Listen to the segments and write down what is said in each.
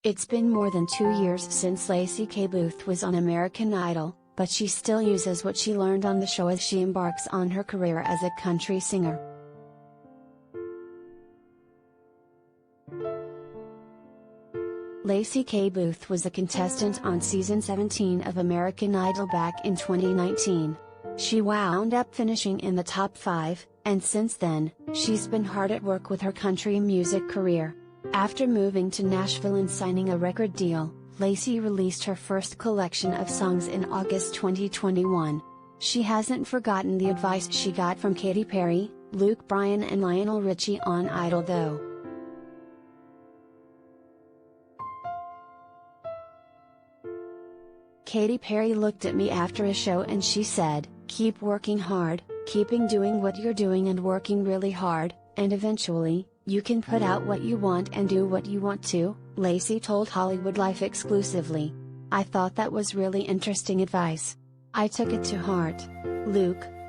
It's been more than 2 years since Laci Kaye Booth was on American Idol, but she still uses what she learned on the show as she embarks on her career as a country singer. Laci Kaye Booth was a contestant on season 17 of American Idol back in 2019. She wound up finishing in the top 5, and since then, she's been hard at work with her country music career. After moving to Nashville and signing a record deal, Laci released her first collection of songs in August 2021. She hasn't forgotten the advice she got from Katy Perry, Bryan and Lionel Richie on Idol though. Katy Perry looked at me after a show and she said, "Keep working hard, keeping doing what you're doing and working really hard, and eventually, you can put out what you want and do what you want to," Laci told HollywoodLife Exclusively. "I thought that was really interesting advice. I took it to heart.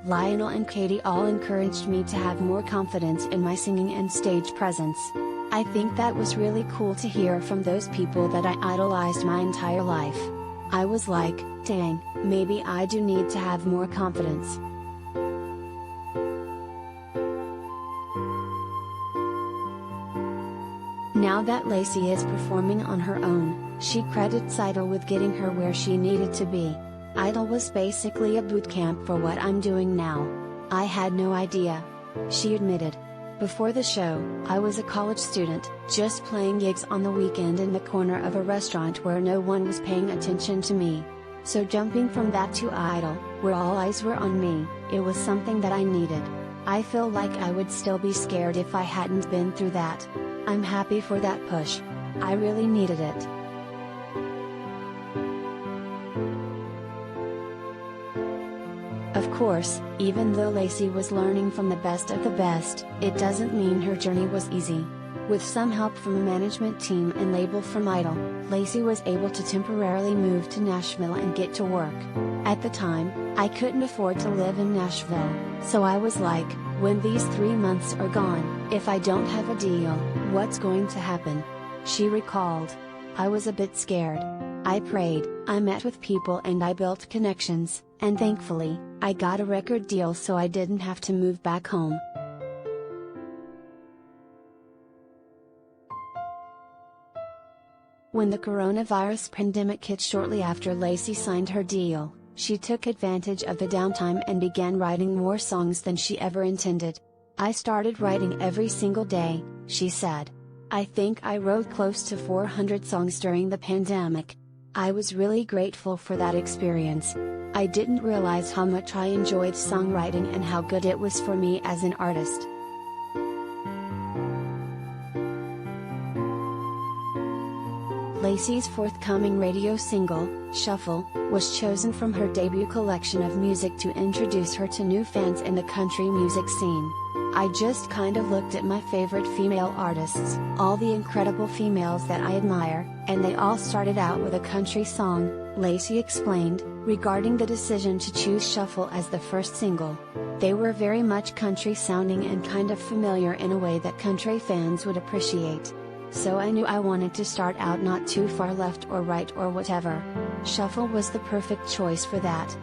Lionel and Katy all encouraged me to have more confidence in my singing and stage presence. I think that was really cool to hear from those people that I idolized my entire life. I was like, dang, maybe I do need to have more confidence." Now that Laci is performing on her own, she credits Idol with getting her where she needed to be. "Idol was basically a boot camp for what I'm doing now. I had no idea," she admitted. "Before the show, I was a college student, just playing gigs on the weekend in the corner of a restaurant where no one was paying attention to me. So jumping from that to Idol, where all eyes were on me, it was something that I needed. I feel like I would still be scared if I hadn't been through that. I'm happy for that push. I really needed it." Of course, even though Laci was learning from the best of the best, it doesn't mean her journey was easy. With some help from a management team and label from Idol, Laci was able to temporarily move to Nashville and get to work. "At the time, I couldn't afford to live in Nashville, so I was like, when these 3 months are gone, if I don't have a deal, what's going to happen?" she recalled. "I was a bit scared. I prayed, I met with people and I built connections, and thankfully, I got a record deal so I didn't have to move back home." When the coronavirus pandemic hit shortly after Laci signed her deal, she took advantage of the downtime and began writing more songs than she ever intended. "I started writing every single day," she said. "I think I wrote close to 400 songs during the pandemic. I was really grateful for that experience. I didn't realize how much I enjoyed songwriting and how good it was for me as an artist." Laci's forthcoming radio single, Shuffle, was chosen from her debut collection of music to introduce her to new fans in the country music scene. "I just kind of looked at my favorite female artists, all the incredible females that I admire, and they all started out with a country song," Laci explained, regarding the decision to choose Shuffle as the first single. "They were very much country sounding and kind of familiar in a way that country fans would appreciate. So I knew I wanted to start out not too far left or right or whatever. Shuffle was the perfect choice for that."